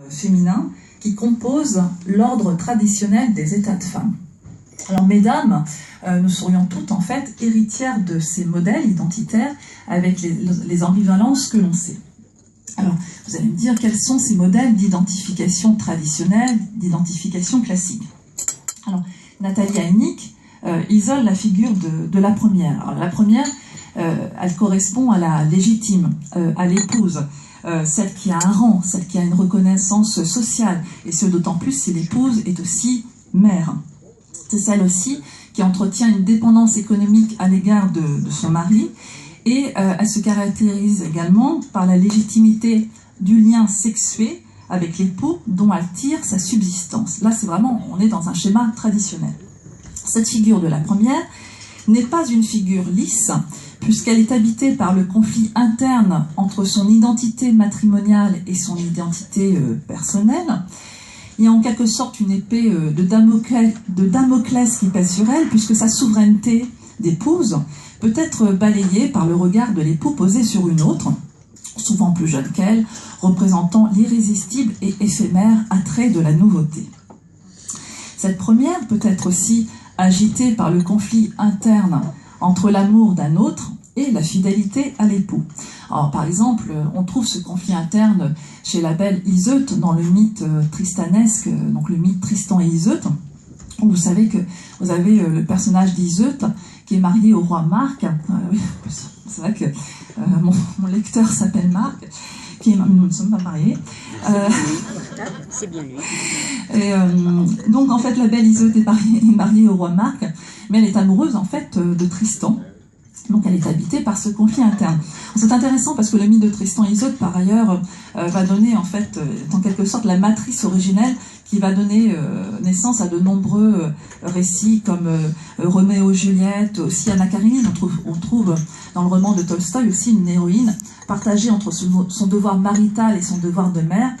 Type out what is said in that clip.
féminin qui compose l'ordre traditionnel des états de femmes. Alors mesdames, nous serions toutes en fait héritières de ces modèles identitaires avec les ambivalences que l'on sait. Alors vous allez me dire quels sont ces modèles d'identification traditionnelle, d'identification classique. Alors Nathalie Heinick isole la figure de la première. Alors, la première, elle correspond à la légitime, à l'épouse, celle qui a un rang, celle qui a une reconnaissance sociale, et ce d'autant plus si l'épouse est aussi mère. C'est celle aussi qui entretient une dépendance économique à l'égard de son mari, et elle se caractérise également par la légitimité du lien sexué avec l'époux dont elle tire sa subsistance. Là, c'est vraiment, on est dans un schéma traditionnel. Cette figure de la première n'est pas une figure lisse, puisqu'elle est habitée par le conflit interne entre son identité matrimoniale et son identité personnelle. Il y a en quelque sorte une épée de Damoclès qui pèse sur elle, puisque sa souveraineté d'épouse peut être balayée par le regard de l'époux posé sur une autre, souvent plus jeune qu'elle, représentant l'irrésistible et éphémère attrait de la nouveauté. Cette première peut être aussi agitée par le conflit interne entre l'amour d'un autre et la fidélité à l'époux. Alors, par exemple, on trouve ce conflit interne chez la belle Iseut dans le mythe tristanesque, donc le mythe Tristan et Iseut, où vous savez que vous avez le personnage d'Iseut qui est marié au roi Marc. Oui, c'est vrai que mon lecteur s'appelle Marc, nous ne sommes pas mariés. C'est bien lui. Et donc en fait la belle Iseut est mariée au roi Marc, mais elle est amoureuse en fait de Tristan. Donc elle est habitée par ce conflit interne. C'est intéressant parce que le mythe de Tristan et Iseut, par ailleurs, va donner en fait, en quelque sorte, la matrice originelle qui va donner naissance à de nombreux récits comme Roméo et Juliette, aussi Anna Karénine. On trouve dans le roman de Tolstoï aussi une héroïne partagée entre son devoir marital et son devoir de mère,